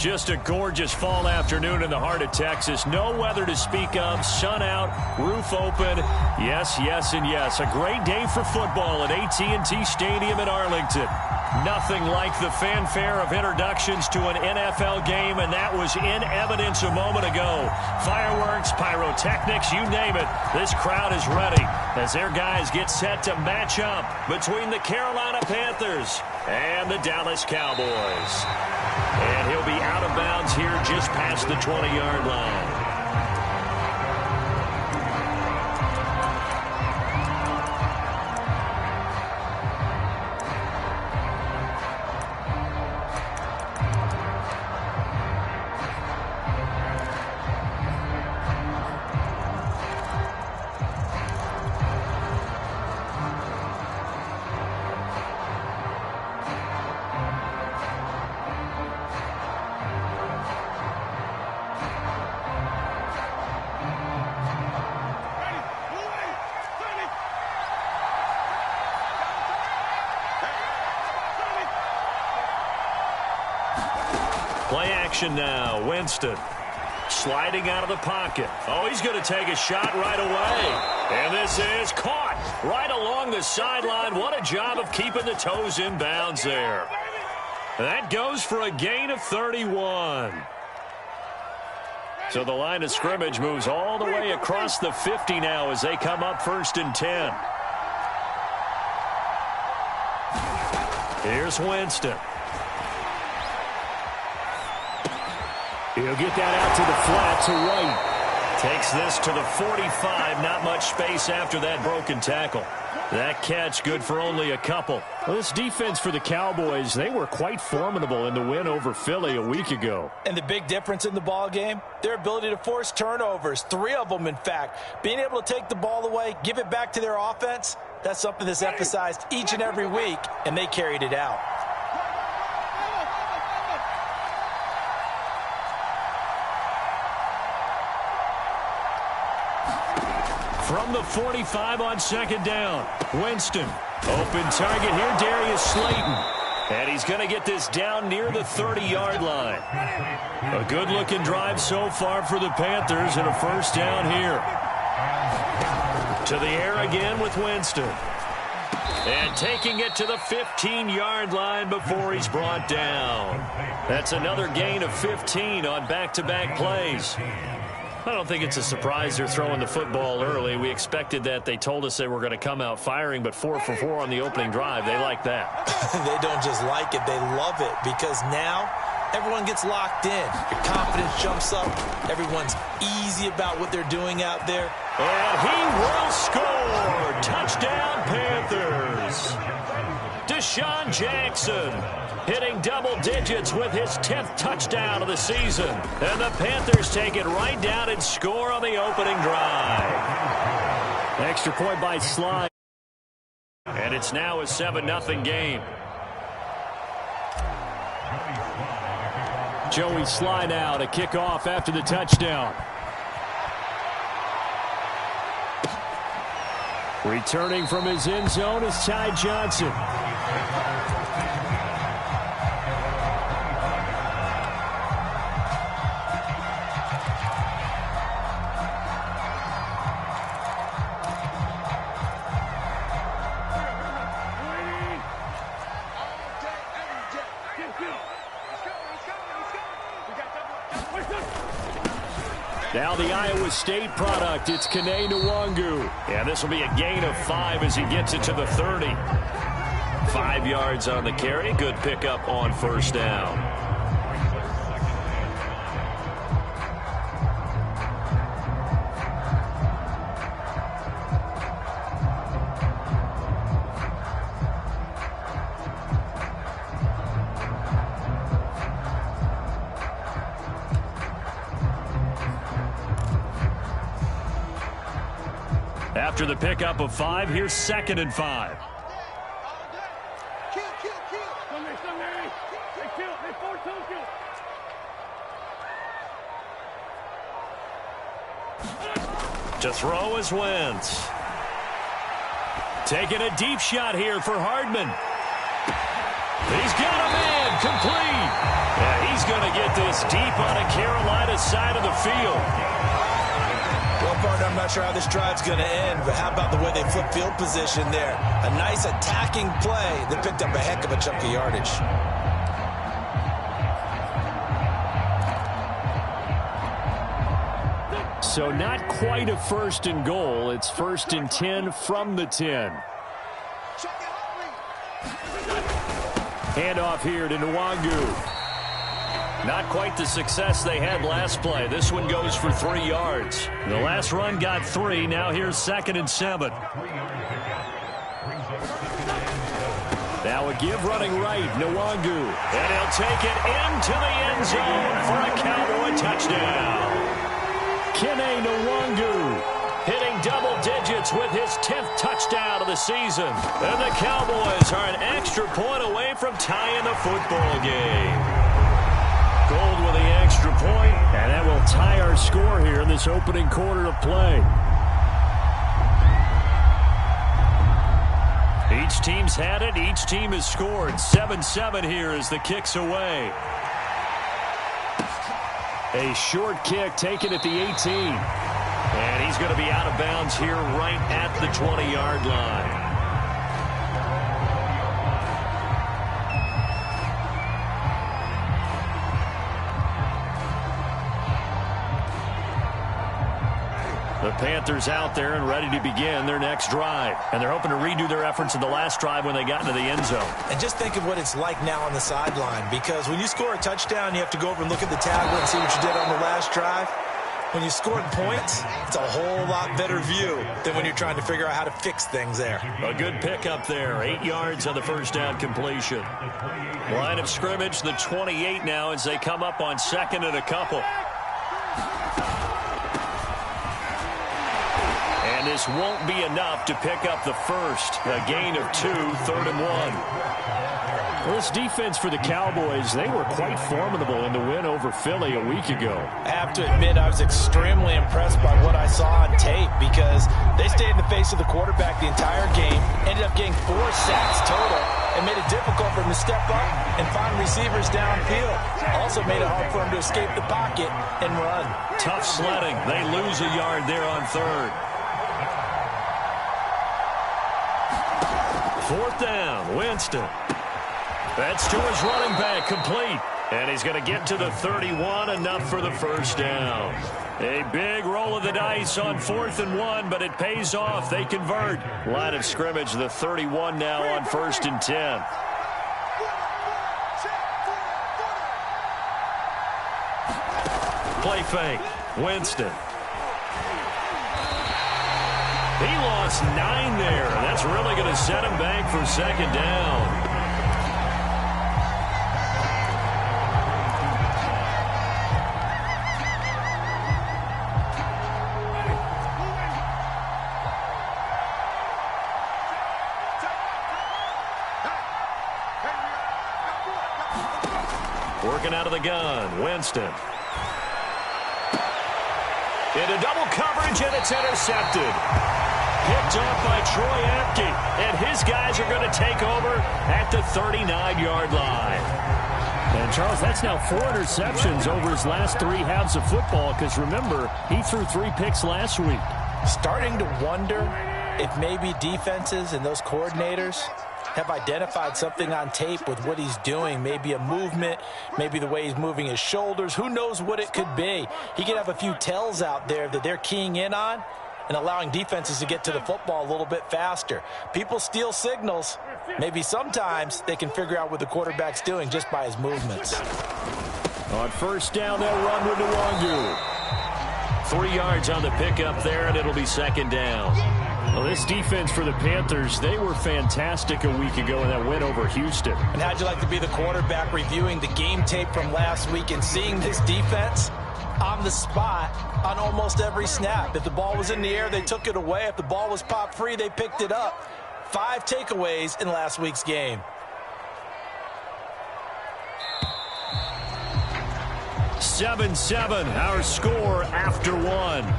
Just a gorgeous fall afternoon in the heart of Texas. No weather to speak of. Sun out, roof open. Yes, yes, and yes. A great day for football at AT&T Stadium in Arlington. Nothing like the fanfare of introductions to an NFL game, and that was in evidence a moment ago. Fireworks, pyrotechnics, you name it. This crowd is ready as their guys get set to match up between the Carolina Panthers and the Dallas Cowboys. And he'll be out of bounds here just past the 20-yard line. Play action now. Winston sliding out of the pocket. Oh, he's going to take a shot right away. And this is caught right along the sideline. What a job of keeping the toes in bounds there. That goes for a gain of 31. So the line of scrimmage moves all the way across the 50 now as they come up 1st and 10. Here's Winston. He'll get that out to the flat to White. Takes this to the 45. Not much space after that broken tackle. That catch good for only a couple. Well, this defense for the Cowboys, they were quite formidable in the win over Philly a week ago. And the big difference in the ball game, their ability to force turnovers. 3 of them, in fact. Being able to take the ball away, give it back to their offense, that's something that's emphasized each and every week, and they carried it out. From the 45 on 2nd down, Winston. Open target here, Darius Slayton. And he's going to get this down near the 30-yard line. A good-looking drive so far for the Panthers and a 1st down here. To the air again with Winston. And taking it to the 15-yard line before he's brought down. That's another gain of 15 on back-to-back plays. I don't think it's a surprise they're throwing the football early. We expected that. They told us they were going to come out firing, but 4 for 4 on the opening drive. They like that. They don't just like it. They love it because now everyone gets locked in. Your confidence jumps up. Everyone's easy about what they're doing out there. And he will score. Touchdown, Panthers. Deshaun Jackson hitting double digits with his 10th touchdown of the season. And the Panthers take it right down and score on the opening drive. Extra point by Slide. And it's now a 7-0 game. Joey Slide out, a kickoff after the touchdown. Returning from his end zone is Ty Johnson. Now the Iowa State product, it's Kene Nwangu. And this will be a gain of 5 as he gets it to the 30. 5 yards on the carry. Good pickup on 1st down. After the pickup of 5, here's 2nd and 5. To throw is Wentz. Taking a deep shot here for Hardman. He's got a man complete. Yeah, he's going to get this deep on a Carolina side of the field. Well, partner, I'm not sure how this drive's going to end, but how about the way they flip field position there? A nice attacking play that picked up a heck of a chunk of yardage. So not quite a first and goal. It's 1st and 10 from the 10. Handoff here to Nwangu. Not quite the success they had last play. This one goes for 3 yards. The last run got 3. Now here's 2nd and 7. Now a give running right, Nwangu. And he'll take it into the end zone for a Cowboy touchdown. Kene Nwangu hitting double digits with his 10th touchdown of the season. And the Cowboys are an extra point away from tying the football game. Gold with the extra point, and that will tie our score here in this opening quarter of play. Each team's had it. Each team has scored. 7-7 here as the kick's away. A short kick taken at the 18. And he's going to be out of bounds here right at the 20-yard line. The Panthers out there and ready to begin their next drive. And they're hoping to redo their efforts in the last drive when they got into the end zone. And just think of what it's like now on the sideline, because when you score a touchdown, you have to go over and look at the tablet and see what you did on the last drive. When you scored points, it's a whole lot better view than when you're trying to figure out how to fix things there. A good pickup there. 8 yards on the first down completion. Line of scrimmage, the 28 now as they come up on 2nd and a couple. And this won't be enough to pick up the first. A gain of 2, 3rd and 1. Well, this defense for the Cowboys, they were quite formidable in the win over Philly a week ago. I have to admit, I was extremely impressed by what I saw on tape, because they stayed in the face of the quarterback the entire game, ended up getting 4 sacks total, and made it difficult for him to step up and find receivers downfield. Also made it hard for him to escape the pocket and run. Tough sledding. They lose a yard there on 3rd. 4th down, Winston. That's to his running back, complete. And he's going to get to the 31, enough for the first down. A big roll of the dice on 4th and 1, but it pays off. They convert. Line of scrimmage, the 31 now on 1st and 10. Play fake, Winston. He lost 9 there. That's really going to set him back for 2nd down. Working out of the gun, Winston. Into double coverage, and it's intercepted. Picked off by Troy Apke, and his guys are going to take over at the 39-yard line. And, Charles, that's now 4 interceptions over his last 3 halves of football, because, remember, he threw 3 picks last week. Starting to wonder if maybe defenses and those coordinators have identified something on tape with what he's doing. Maybe a movement, maybe the way he's moving his shoulders. Who knows what it could be? He could have a few tells out there that they're keying in on and allowing defenses to get to the football a little bit faster. People steal signals. Maybe sometimes they can figure out what the quarterback's doing just by his movements. On 1st down, they'll run with Nwangu. 3 yards on the pickup there, and it'll be 2nd down. Well, this defense for the Panthers, they were fantastic a week ago in that win over Houston. And how'd you like to be the quarterback reviewing the game tape from last week and seeing this defense on the spot on almost every snap? If the ball was in the air, they took it away. If the ball was popped free, they picked it up. 5 takeaways in last week's game. 7-7, our score after 1.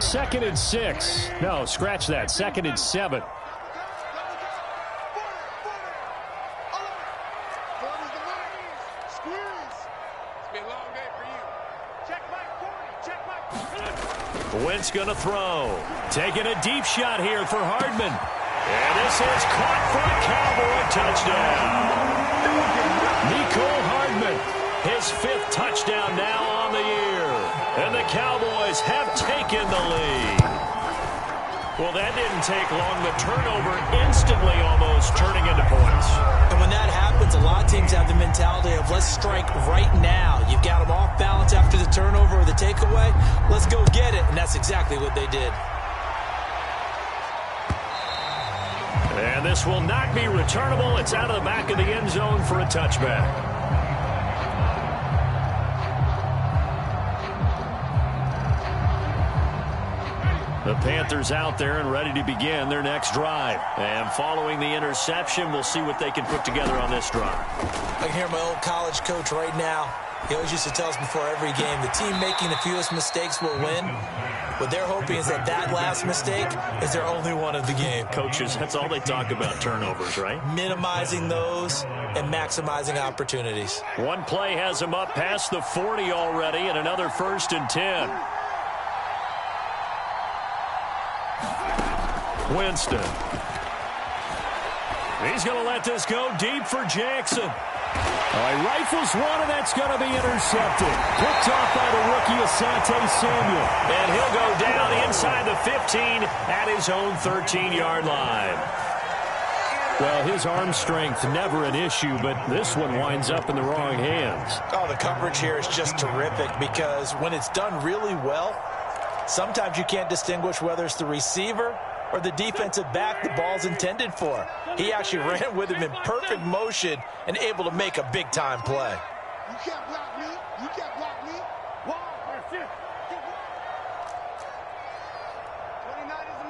Second and 6. No, scratch that. Second and 7. Wentz going to throw. Taking a deep shot here for Hardman. And this is caught for a Cowboy touchdown. Nicole Hardman, his 5th touchdown now on the year. And the Cowboys have taken the lead. Well, that didn't take long. The turnover instantly almost turning into points. And when that happens, a lot of teams have the mentality of let's strike right now. You've got them off balance after the turnover or the takeaway. Let's go get it. And that's exactly what they did. And this will not be returnable. It's out of the back of the end zone for a touchback. The Panthers out there and ready to begin their next drive. And following the interception, we'll see what they can put together on this drive. I can hear my old college coach right now. He always used to tell us before every game, the team making the fewest mistakes will win. What they're hoping is that last mistake is their only one of the game. Coaches, that's all they talk about, turnovers, right? Minimizing those and maximizing opportunities. One play has them up past the 40 already, and another 1st and 10. Winston. He's going to let this go deep for Jackson. He rifles one, and that's going to be intercepted. Picked off by the rookie Asante Samuel. And he'll go down inside the 15 at his own 13-yard line. Well, his arm strength never an issue, but this one winds up in the wrong hands. Oh, the coverage here is just terrific because when it's done really well, sometimes you can't distinguish whether it's the receiver or the defensive back the ball's intended for. He actually ran with him in perfect motion and able to make a big-time play. You can't block me. You can't block me. Wow, that's it. 29 is the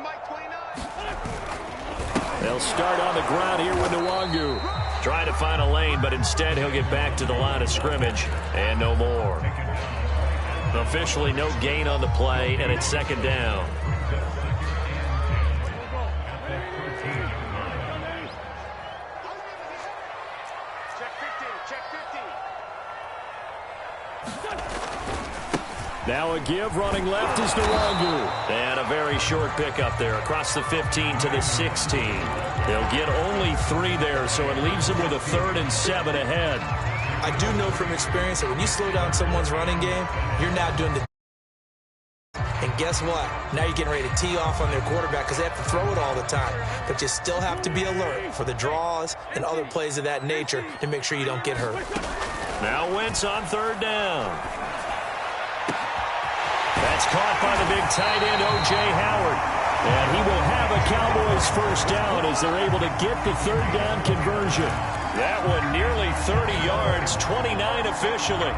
Mike 29. They'll start on the ground here with Nwangu. Trying to find a lane, but instead he'll get back to the line of scrimmage and no more. Officially no gain on the play, and it's 2nd down. Now a give, running left is Nwangu. And a very short pickup there across the 15 to the 16. They'll get only 3 there, so it leaves them with a 3rd and 7 ahead. I do know from experience that when you slow down someone's running game, you're now doing the... And guess what? Now you're getting ready to tee off on their quarterback because they have to throw it all the time. But you still have to be alert for the draws and other plays of that nature to make sure you don't get hurt. Now Wentz on 3rd down. That's caught by the big tight end, O.J. Howard. And he will have a Cowboys 1st down as they're able to get the 3rd down conversion. That one nearly 30 yards, 29 officially.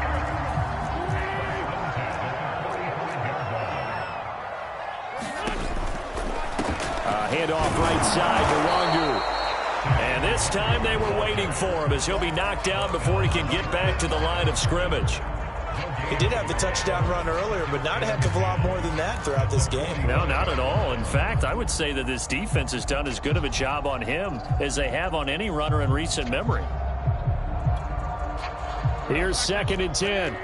Handoff right side to Nwangu. And this time they were waiting for him as he'll be knocked down before he can get back to the line of scrimmage. He did have the touchdown run earlier, but not a heck of a lot more than that throughout this game. No, not at all. In fact, I would say that this defense has done as good of a job on him as they have on any runner in recent memory. Here's 2nd and 10.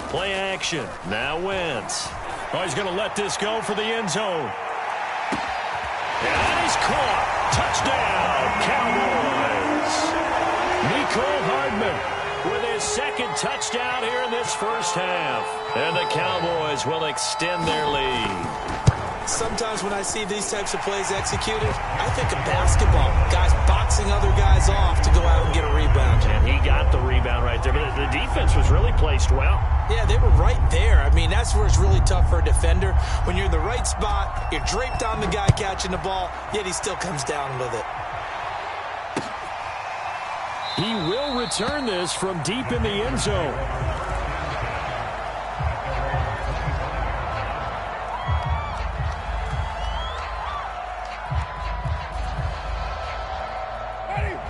Play action. Now Wentz. Oh, he's going to let this go for the end zone. And that is caught. Touchdown, Cowboys. Nicole Hardman with his 2nd touchdown here in this 1st half. And the Cowboys will extend their lead. Sometimes when I see these types of plays executed, I think of basketball. Guys boxing other guys off to go out and get a rebound. And he got the rebound right there. But the defense was really placed well. Yeah, they were right there. I mean, that's where it's really tough for a defender. When you're in the right spot, you're draped on the guy catching the ball, yet he still comes down with it. He will return this from deep in the end zone.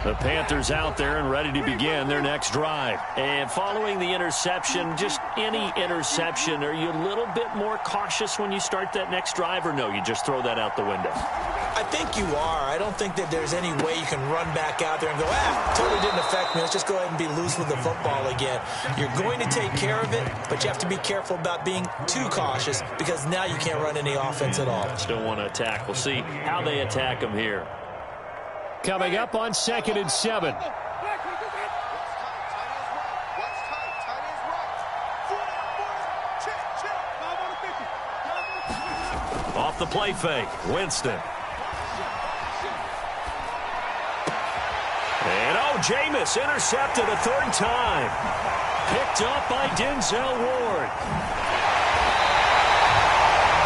The Panthers out there and ready to begin their next drive. And following the interception, just any interception, are you a little bit more cautious when you start that next drive, or no, you just throw that out the window? I think you are. I don't think that there's any way you can run back out there and go, totally didn't affect me. Let's just go ahead and be loose with the football again. You're going to take care of it, but you have to be careful about being too cautious because now you can't run any offense at all. Still want to attack. We'll see how they attack them here. Coming up on 2nd and 7. Off the play fake, Winston. And Jameis intercepted a third time. Picked up by Denzel Ward.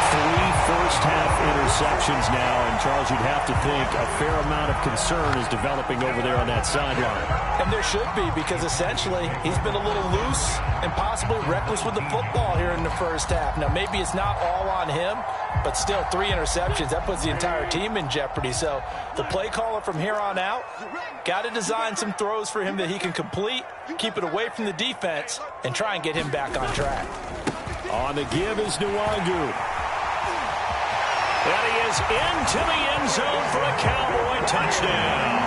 3 first-half interceptions now, and Charles, you'd have to think a fair amount of concern is developing over there on that sideline. And there should be, because essentially he's been a little loose and possibly reckless with the football here in the first half. Now, maybe it's not all on him, but still 3 interceptions. That puts the entire team in jeopardy. So the play caller from here on out got to design some throws for him that he can complete, keep it away from the defense, and try and get him back on track. On the give is Nwangu. And he is into the end zone for a Cowboy touchdown.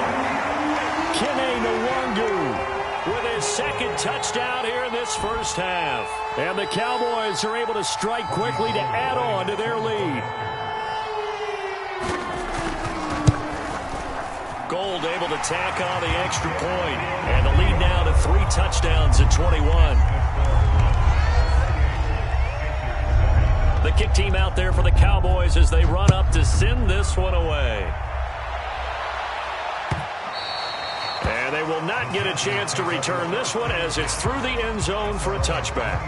Kene Nwangu with his second touchdown here in this first half. And the Cowboys are able to strike quickly to add on to their lead. Gold able to tack on the extra point. And the lead now to 3 touchdowns at 21. The kick team out there for the Cowboys as they run up to send this one away. And they will not get a chance to return this one as it's through the end zone for a touchback.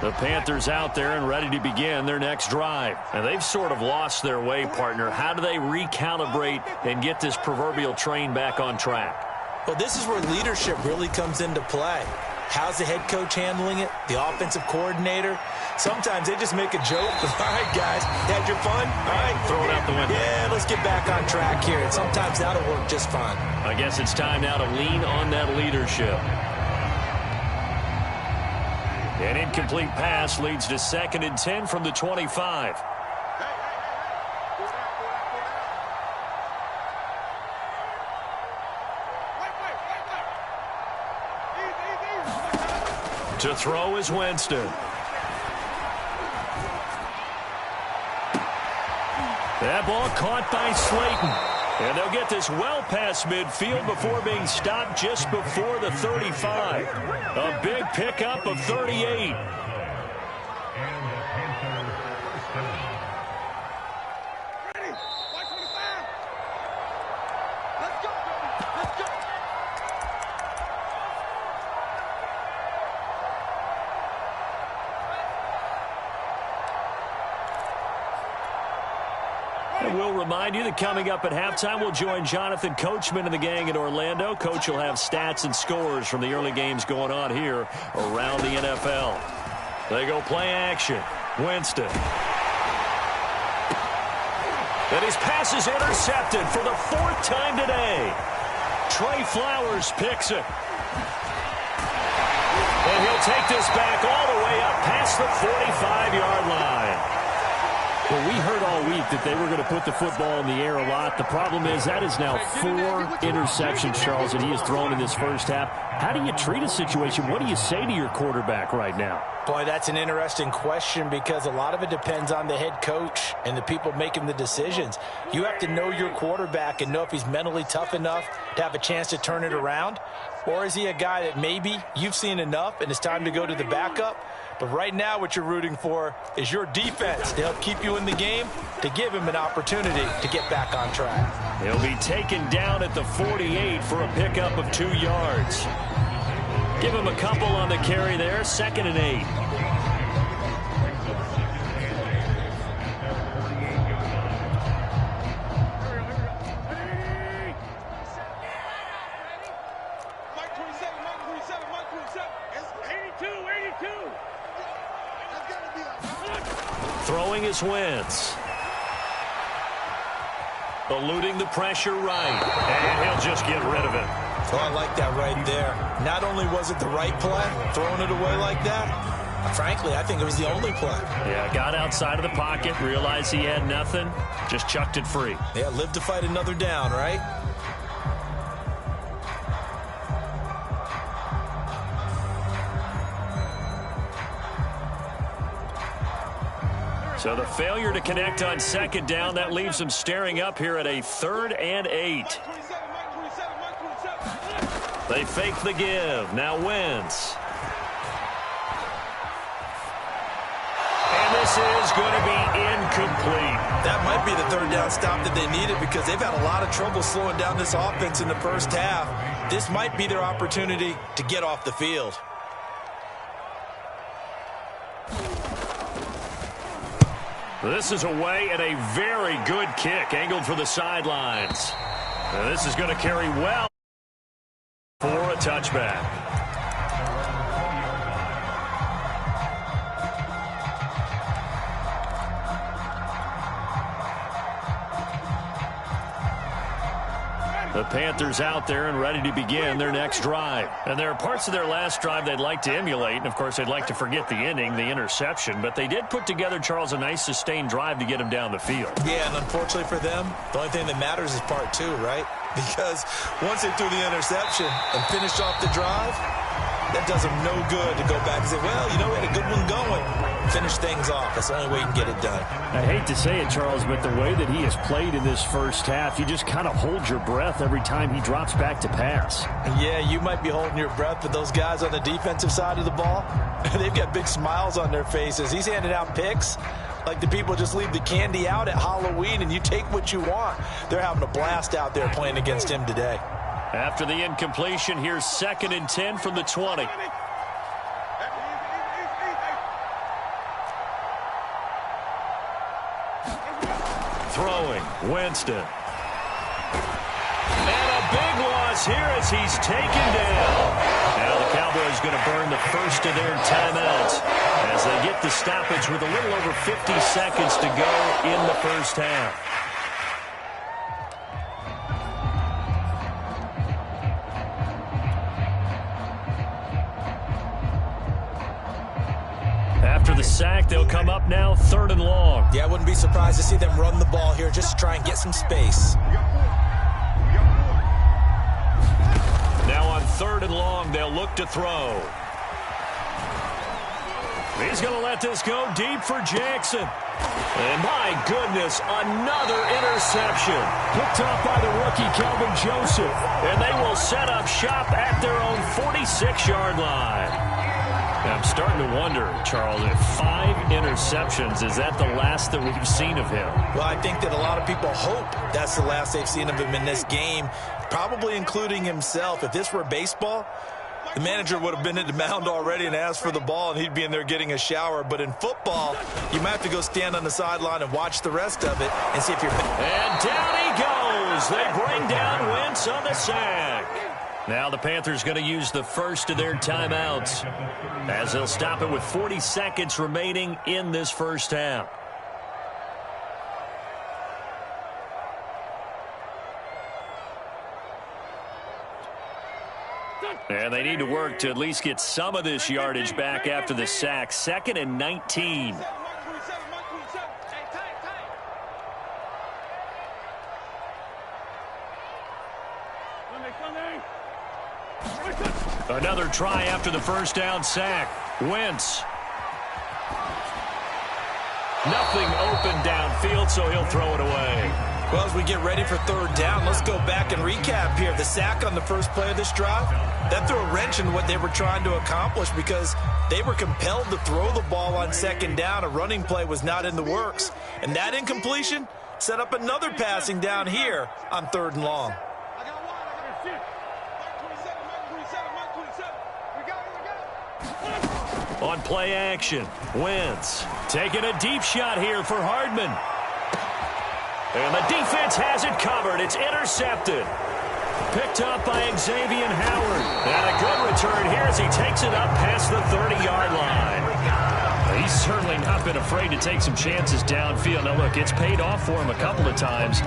The Panthers out there and ready to begin their next drive. And they've sort of lost their way, partner. How do they recalibrate and get this proverbial train back on track? Well, this is where leadership really comes into play. How's the head coach handling it? The offensive coordinator? Sometimes they just make a joke. All right, guys, had your fun? All right. Throw it out the window. Yeah, let's get back on track here. And sometimes that'll work just fine. I guess it's time now to lean on that leadership. An incomplete pass leads to 2nd and 10 from the 25. To throw is Winston. That ball caught by Slayton. And they'll get this well past midfield before being stopped just before the 35. A big pickup of 38. We'll remind you that coming up at halftime, we'll join Jonathan Coachman and the gang in Orlando. Coach will have stats and scores from the early games going on here around the NFL. They go play action. Winston. And his pass is intercepted for the 4th time today. Trey Flowers picks it. And he'll take this back all the way up past the 45-yard line. Well, we heard all week that they were going to put the football in the air a lot. The problem is that is now 4 interceptions, Charles, that he has thrown in this first half. How do you treat a situation? What do you say to your quarterback right now? Boy, that's an interesting question because a lot of it depends on the head coach and the people making the decisions. You have to know your quarterback and know if he's mentally tough enough to have a chance to turn it around. Or is he a guy that maybe you've seen enough and it's time to go to the backup? But right now what you're rooting for is your defense to help keep you in the game, to give him an opportunity to get back on track. He'll be taken down at the 48 for a pickup of 2 yards. Give him a couple on the carry there, 2nd and 8. Throwing is Wentz. Eluding the pressure right. And he'll just get rid of it. Oh, I like that right there. Not only was it the right play, throwing it away like that, frankly, I think it was the only play. Yeah, got outside of the pocket, realized he had nothing, just chucked it free. Yeah, live to fight another down, right? So the failure to connect on second down, that leaves them staring up here at a 3rd and 8. They fake the give. Now Wentz. And this is going to be incomplete. That might be the 3rd down stop that they needed because they've had a lot of trouble slowing down this offense in the first half. This might be their opportunity to get off the field. This is away and a very good kick angled for the sidelines. Now this is going to carry well for a touchback. The Panthers out there and ready to begin their next drive. And there are parts of their last drive they'd like to emulate. And, of course, they'd like to forget the inning, the interception. But they did put together, Charles, a nice sustained drive to get him down the field. Yeah, and unfortunately for them, the only thing that matters is part 2, right? Because once they threw the interception and finished off the drive, that does them no good to go back and say, well, you know, we had a good one going. Finish things off. That's the only way you can get it done. I hate to say it, Charles, but the way that he has played in this first half, you just kind of hold your breath every time he drops back to pass. Yeah, you might be holding your breath, but those guys on the defensive side of the ball, they've got big smiles on their faces. He's handing out picks like the people just leave the candy out at Halloween and you take what you want. They're having a blast out there playing against him today. After the incompletion, here's 2nd and 10 from the 20. Throwing, Winston. And a big loss here as he's taken down. Now the Cowboys going to burn the first of their timeouts as they get the stoppage with a little over 50 seconds to go in the first half. After the sack, they'll come up now 3rd and long. Yeah, I wouldn't be surprised to see them run the ball here just to try and get some space. Now on 3rd and long, they'll look to throw. He's going to let this go deep for Jackson. And my goodness, another interception. Picked off by the rookie, Calvin Joseph. And they will set up shop at their own 46-yard line. I'm starting to wonder, Charles, if 5 interceptions, is that the last that we've seen of him? Well, I think that a lot of people hope that's the last they've seen of him in this game, probably including himself. If this were baseball, the manager would have been at the mound already and asked for the ball, and he'd be in there getting a shower. But in football, you might have to go stand on the sideline and watch the rest of it and see if you're... And down he goes. They bring down Wentz on the sack. Now the Panthers going to use the first of their timeouts as they'll stop it with 40 seconds remaining in this first half. And they need to work to at least get some of this yardage back after the sack. 2nd and 19. Another try after the first down sack. Wentz. Nothing open downfield, so he'll throw it away. Well, as we get ready for 3rd down, let's go back and recap here. The sack on the first play of this drive, that threw a wrench in what they were trying to accomplish because they were compelled to throw the ball on 2nd down. A running play was not in the works. And that incompletion set up another passing down here on 3rd and long. On play action, Wentz taking a deep shot here for Hardman. And the defense has it covered. It's intercepted. Picked up by Xavier Howard. And a good return here as he takes it up past the 30-yard line. He's certainly not been afraid to take some chances downfield. Now, look, it's paid off for him a couple of times.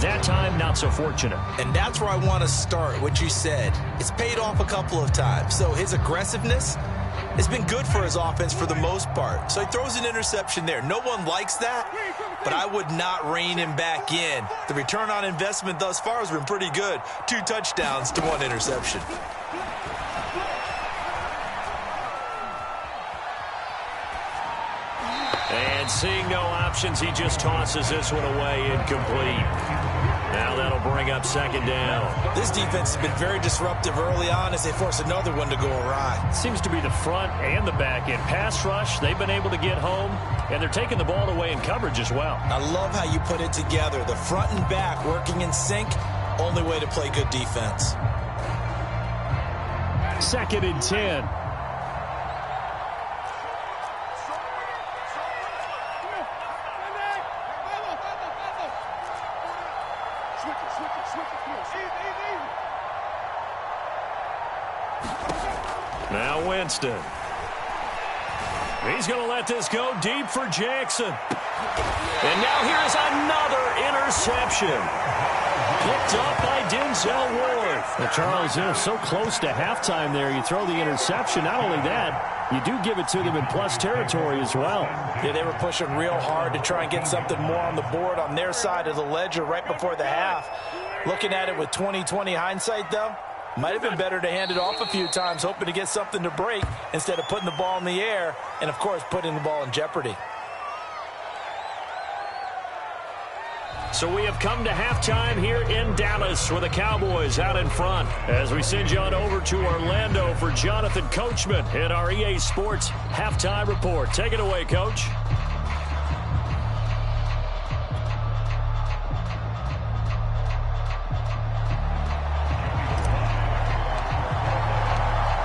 That time, not so fortunate. And that's where I want to start, what you said. It's paid off a couple of times. So his aggressiveness has been good for his offense for the most part. So he throws an interception there. No one likes that, but I would not rein him back in. The return on investment thus far has been pretty good. 2 touchdowns to 1 interception. And seeing no options, he just tosses this one away, incomplete. Now that'll bring up 2nd down. This defense has been very disruptive early on as they force another one to go awry. Seems to be the front and the back end. Pass rush, they've been able to get home, and they're taking the ball away in coverage as well. I love how you put it together. The front and back working in sync, only way to play good defense. 2nd and 10. Now Winston. He's going to let this go deep for Jackson. And now here's another interception. Picked up by Denzel Ward. Well, Charles, they're so close to halftime there. You throw the interception. Not only that, you do give it to them in plus territory as well. Yeah, they were pushing real hard to try and get something more on the board on their side of the ledger right before the half. Looking at it with 20/20 hindsight, though, might have been better to hand it off a few times, hoping to get something to break instead of putting the ball in the air and, of course, putting the ball in jeopardy. So we have come to halftime here in Dallas with the Cowboys out in front. As we send you on over to Orlando for Jonathan Coachman in our EA Sports Halftime Report. Take it away, Coach.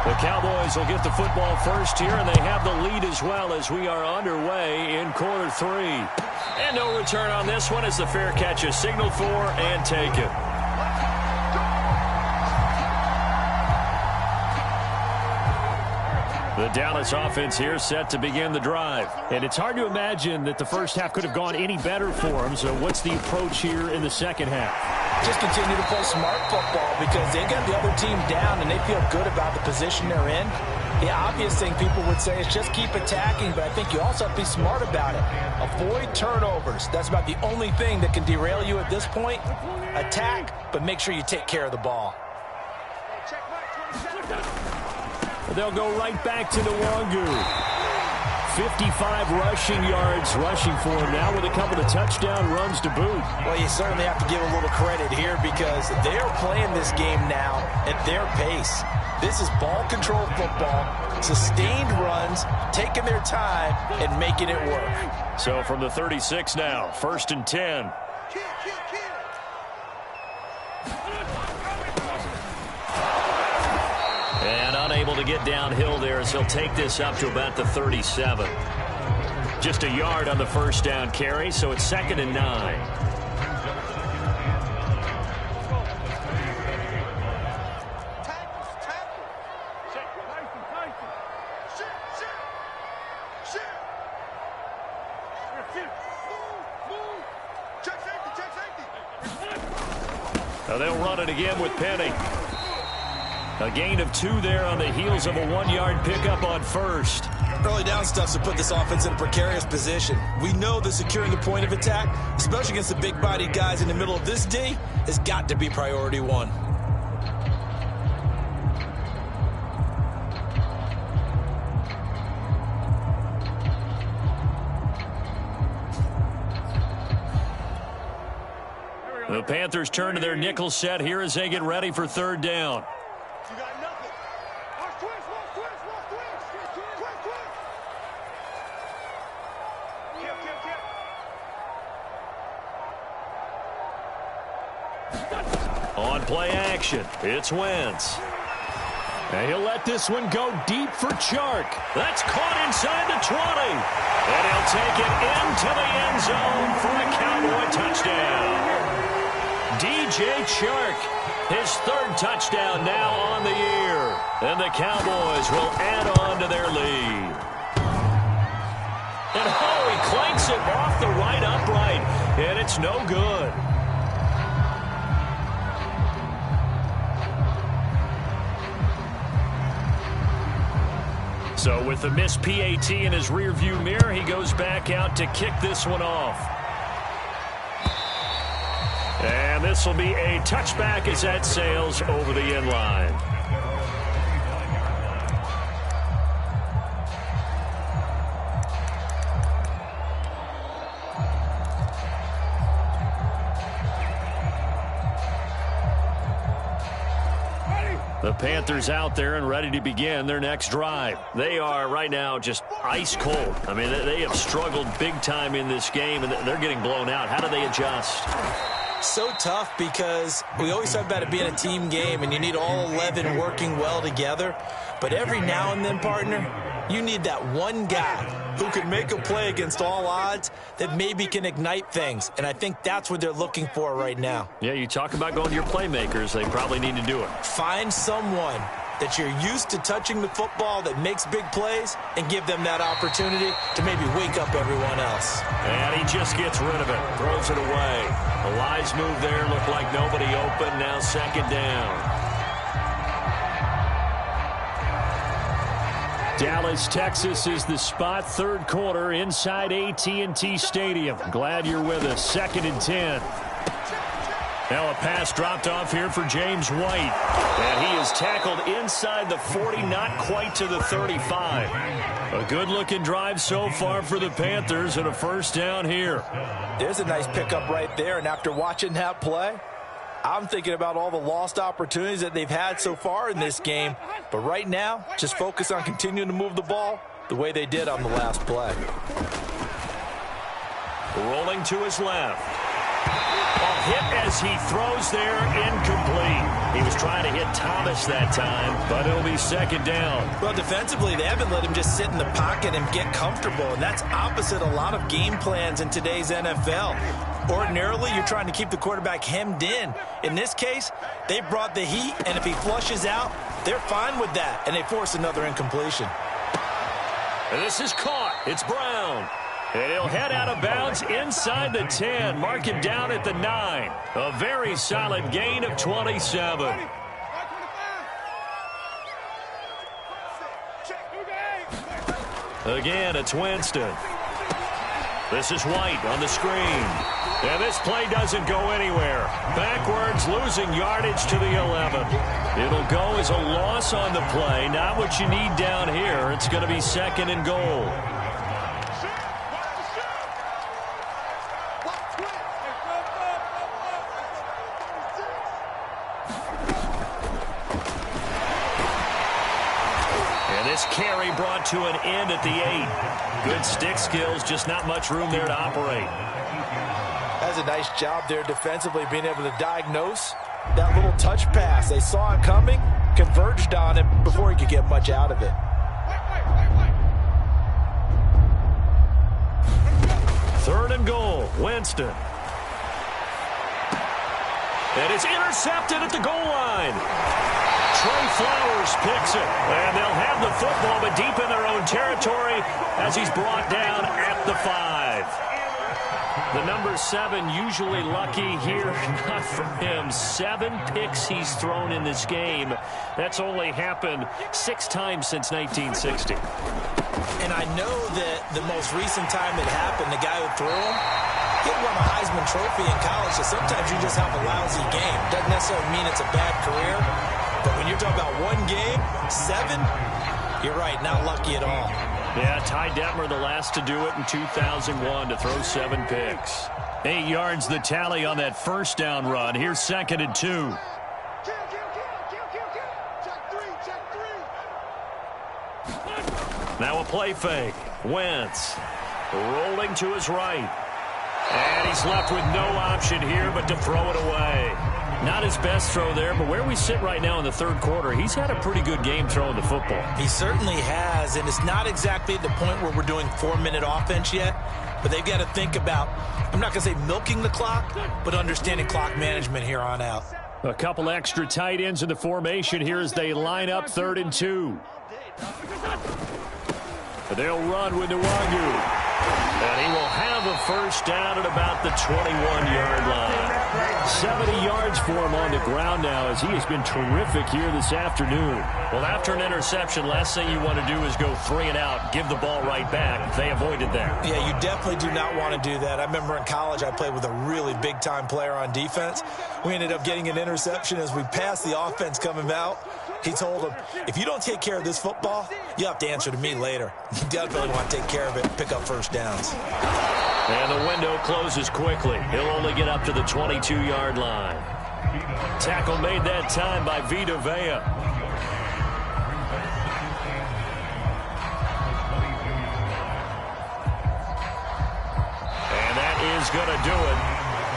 The Cowboys will get the football first here, and they have the lead as well as we are underway in quarter 3. And no return on this one as the fair catch is signaled for and taken. The Dallas offense here set to begin the drive. And it's hard to imagine that the first half could have gone any better for them. So what's the approach here in the second half? Just continue to play smart football because they got the other team down and they feel good about the position they're in. The obvious thing people would say is just keep attacking, but I think you also have to be smart about it. Avoid turnovers. That's about the only thing that can derail you at this point. Attack, but make sure you take care of the ball. They'll go right back to Nwangu. 55 rushing yards rushing for him now with a couple of touchdown runs to boot. Well, you certainly have to give a little credit here because they're playing this game now at their pace. This is ball control football, sustained runs, taking their time and making it work. So from the 36 now, 1st and 10. And unable to get downhill there as he'll take this up to about the 37. Just a yard on the first down carry, so it's 2nd and 9. Now they'll run it again with Penny. A gain of 2 there on the heels of a 1-yard pickup on first. Early down stuff to put this offense in a precarious position. We know that securing the point of attack, especially against the big-bodied guys in the middle of this D, has got to be priority 1. The Panthers turn to their nickel set here as they get ready for 3rd down. You got nothing. Watch twist. On play action, it's Wentz. And he'll let this one go deep for Chark. That's caught inside the 20. And he'll take it into the end zone for a Cowboy touchdown. DJ Chark, his 3rd touchdown now on the year. And the Cowboys will add on to their lead. And oh, he clanks it off the right upright. And it's no good. So with the missed PAT in his rearview mirror, he goes back out to kick this one off. And this will be a touchback as that sails over the end line. The Panthers out there and ready to begin their next drive. They are right now just ice cold. I mean, they have struggled big time in this game, and they're getting blown out. How do they adjust? So tough because we always talk about it being a team game, and you need all 11 working well together. But every now and then, partner, you need that one guy who can make a play against all odds that maybe can ignite things. And I think that's what they're looking for right now. Yeah, you talk about going to your playmakers. They probably need to do it. Find someone that you're used to touching the football that makes big plays and give them that opportunity to maybe wake up everyone else. And he just gets rid of it, throws it away. A wise move there, looked like nobody open, now second down. Dallas, Texas is the spot, third quarter inside AT&T Stadium. Glad you're with us. 2nd and 10. Now a pass dropped off here for James White. And he is tackled inside the 40, not quite to the 35. A good-looking drive so far for the Panthers and a first down here. There's a nice pickup right there, and after watching that play, I'm thinking about all the lost opportunities that they've had so far in this game. But right now, just focus on continuing to move the ball the way they did on the last play. Rolling to his left. A hit as he throws there, incomplete. He was trying to hit Thomas that time, but it'll be second down. Well, defensively, they haven't let him just sit in the pocket and get comfortable, and that's opposite a lot of game plans in today's NFL. Ordinarily, you're trying to keep the quarterback hemmed in. In this case, they brought the heat, and if he flushes out, they're fine with that, and they force another incompletion. And this is caught. It's Brown. And he'll head out of bounds inside the 10. Mark him down at the 9. A very solid gain of 27. Again, it's Winston. This is White on the screen. And this play doesn't go anywhere. Backwards, losing yardage to the 11. It'll go as a loss on the play. Not what you need down here. It's going to be 2nd and goal. Carry brought to an end at the 8. Good stick skills, just not much room there to operate. That's a nice job there defensively, being able to diagnose that little touch pass. They saw it coming, converged on him before he could get much out of it. Third and goal, Winston. And it's intercepted at the goal line. Trey Flowers picks it, and they'll have the football, but deep in their own territory as he's brought down at the 5. The number 7 usually lucky here, not for him. 7 picks he's thrown in this game. That's only happened 6 times since 1960. And I know that the most recent time it happened, the guy who threw him, he won a Heisman Trophy in college, so sometimes you just have a lousy game. Doesn't necessarily mean it's a bad career. But when you're talking about one game, 7, you're right, not lucky at all. Yeah, Ty Detmer, the last to do it in 2001, to throw 7 picks. 8 yards the tally on that first down run. Here's 2nd and 2. Now a play fake. Wentz rolling to his right. And he's left with no option here but to throw it away. Not his best throw there, but where we sit right now in the third quarter, he's had a pretty good game throwing the football. He certainly has, and it's not exactly at the point where we're doing 4-minute offense yet, but they've got to think about, I'm not going to say milking the clock, but understanding clock management here on out. A couple extra tight ends in the formation here as they line up 3rd and 2. They'll run with Nwangu. And he will have a first down at about the 21-yard line. 70 yards for him on the ground now as he has been terrific here this afternoon. Well, after an interception, last thing you want to do is go 3 and out, give the ball right back. They avoided that. Yeah, you definitely do not want to do that. I remember in college I played with a really big-time player on defense. We ended up getting an interception as we passed the offense coming out. He told him, if you don't take care of this football, you have to answer to me later. You definitely want to take care of it and pick up first downs. And the window closes quickly. He'll only get up to the 22-yard line. Tackle made that time by Vita Vea. And that is going to do it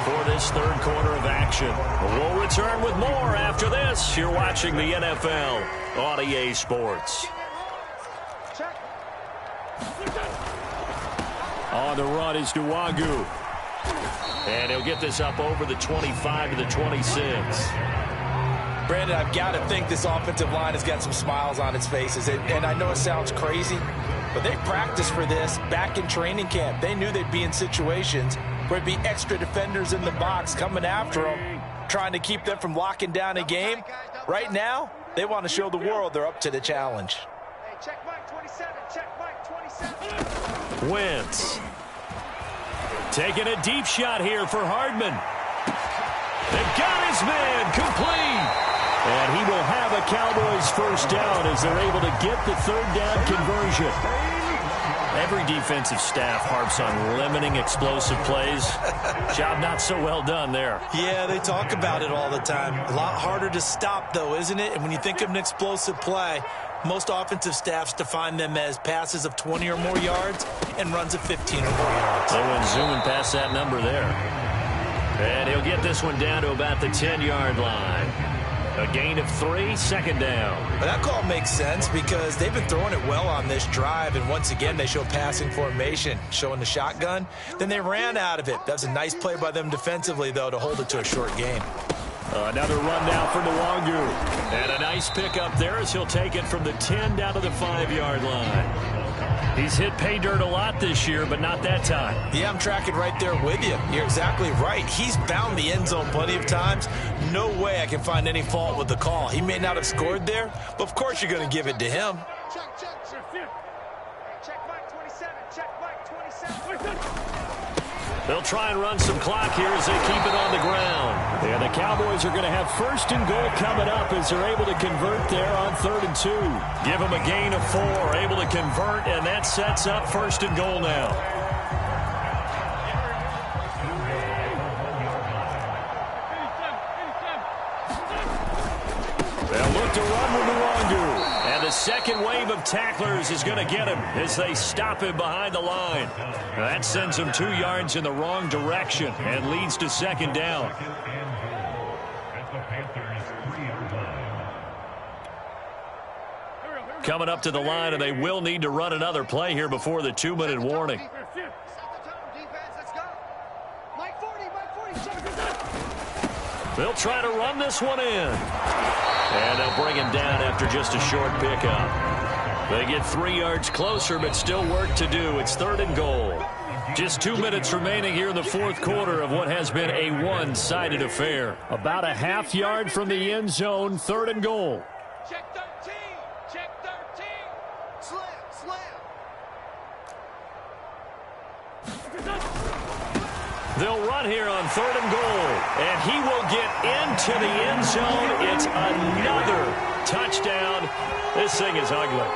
for this third quarter of action. We'll return with more after this. You're watching the NFL on EA Sports. On the run is Nwangu. And he'll get this up over the 25 to the 26. Brandon, I've got to think this offensive line has got some smiles on its faces. And I know it sounds crazy, but they practiced for this back in training camp. They knew they'd be in situations where there'd be extra defenders in the box coming after them, trying to keep them from locking down a game. Right now, they want to show the world they're up to the challenge. Hey, check Mike 27. Check Mike 27. Wentz. Taking a deep shot here for Hardman. They've got his man complete. And he will have a Cowboys first down as they're able to get the third down conversion. Every defensive staff harps on limiting explosive plays. Job not so well done there. Yeah, they talk about it all the time. A lot harder to stop, though, isn't it? And when you think of an explosive play, most offensive staffs define them as passes of 20 or more yards and runs of 15 or more yards. No one's zooming past that number there. And he'll get this one down to about the 10-yard line. A gain of 3, second down. But that call makes sense because they've been throwing it well on this drive, and once again they show passing formation, showing the shotgun. Then they ran out of it. That's a nice play by them defensively, though, to hold it to a short gain. Another run now for Nwangu. And a nice pickup there as he'll take it from the 10 down to the 5-yard line. He's hit pay dirt a lot this year, but not that time. Yeah, I'm tracking right there with you. You're exactly right. He's found the end zone plenty of times. No way I can find any fault with the call. He may not have scored there, but of course you're going to give it to him. Check, check, check. Hey, check Mike 27. Check Mike 27. They'll try and run some clock here as they keep it on the ground. And the Cowboys are going to have first and goal coming up as they're able to convert there on 3rd and 2. Give them a gain of 4, able to convert, and that sets up first and goal now. They'll look to run with Nwangu. And the second wave of tacklers is going to get him as they stop him behind the line. Now that sends him 2 yards in the wrong direction and leads to second down. Coming up to the line, and they will need to run another play here before the 2-minute warning. They'll try to run this one in. And they'll bring him down after just a short pickup. They get 3 yards closer, but still work to do. It's 3rd and goal. Just 2 minutes remaining here in the fourth quarter of what has been a one-sided affair. About a half yard from the end zone, 3rd and goal. Check 13. Check 13. Slam, slam. They'll run here on 3rd and goal. And he will get into the end zone. It's another touchdown. This thing is ugly.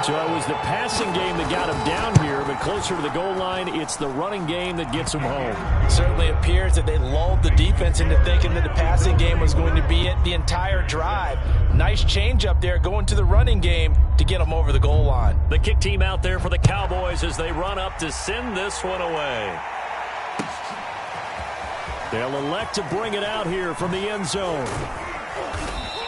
So it was the passing game that got him down here, but closer to the goal line, it's the running game that gets him home. It certainly appears that they lulled the defense into thinking that the passing game was going to be it the entire drive. Nice change up there going to the running game to get them over the goal line. The kick team out there for the Cowboys as they run up to send this one away. They'll elect to bring it out here from the end zone.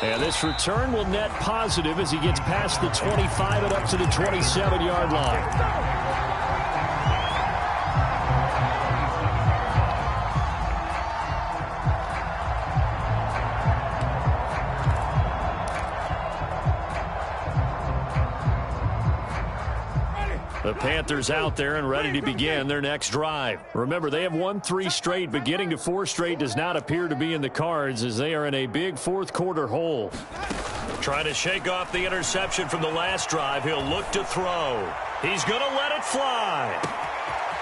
And this return will net positive as he gets past the 25 and up to the 27-yard line. The Panthers out there and ready to begin their next drive. Remember, they have won 3 straight, but getting to 4 straight does not appear to be in the cards as they are in a big fourth-quarter hole. Trying to shake off the interception from the last drive. He'll look to throw. He's going to let it fly.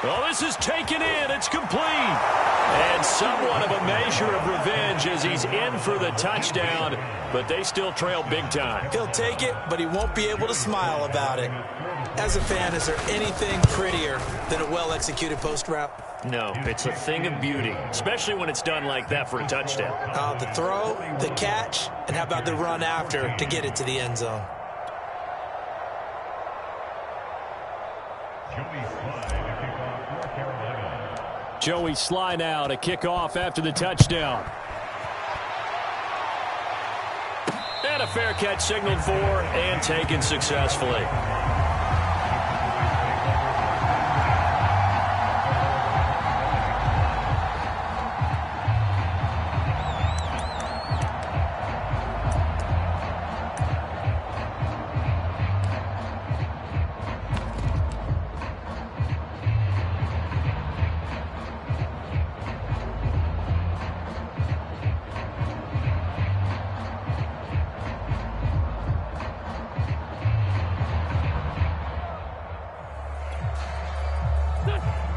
Oh, this is taken in. It's complete. And somewhat of a measure of revenge as he's in for the touchdown, but they still trail big time. He'll take it, but he won't be able to smile about it. As a fan, is there anything prettier than a well-executed post route? No, it's a thing of beauty, especially when it's done like that for a touchdown. The throw, the catch, and how about the run after to get it to the end zone? Joey Sly now to kick off after the touchdown. And a fair catch signaled for and taken successfully.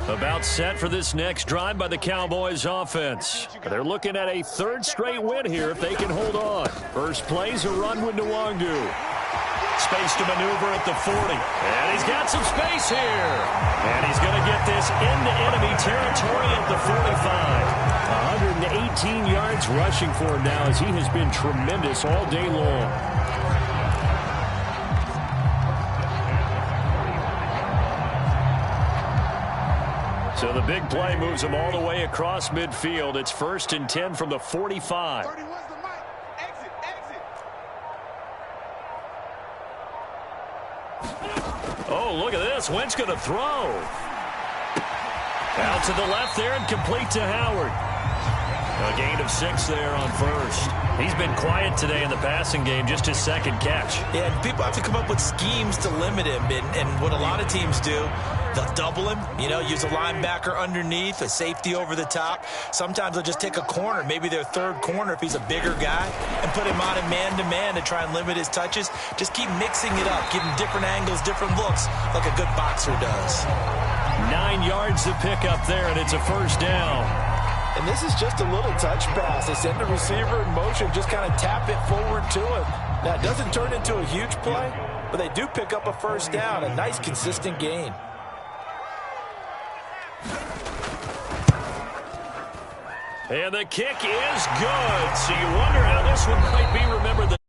About set for this next drive by the Cowboys offense. They're looking at a 3rd straight win here if they can hold on. First play's a run with Nwangu. Space to maneuver at the 40. And he's got some space here. And he's going to get this into enemy territory at the 45. 118 yards rushing for him now as he has been tremendous all day long. So the big play moves him all the way across midfield. It's 1st and 10 from the 45. Oh, look at this. Wentz going to throw. Out to the left there and complete to Howard. A gain of 6 there on 1st. He's been quiet today in the passing game, just his 2nd catch. Yeah, and people have to come up with schemes to limit him. And what a lot of teams do, they'll double him, use a linebacker underneath, a safety over the top. Sometimes they'll just take a corner, maybe their 3rd corner if he's a bigger guy, and put him on a man-to-man to try and limit his touches. Just keep mixing it up, give him different angles, different looks, like a good boxer does. 9 yards to pick up there, and it's a 1st down. And this is just a little touch pass. They send the receiver in motion, just kind of tap it forward to him. Now, it doesn't turn into a huge play, but they do pick up a 1st down, a nice, consistent gain. And the kick is good. So you wonder how this one might be remembered.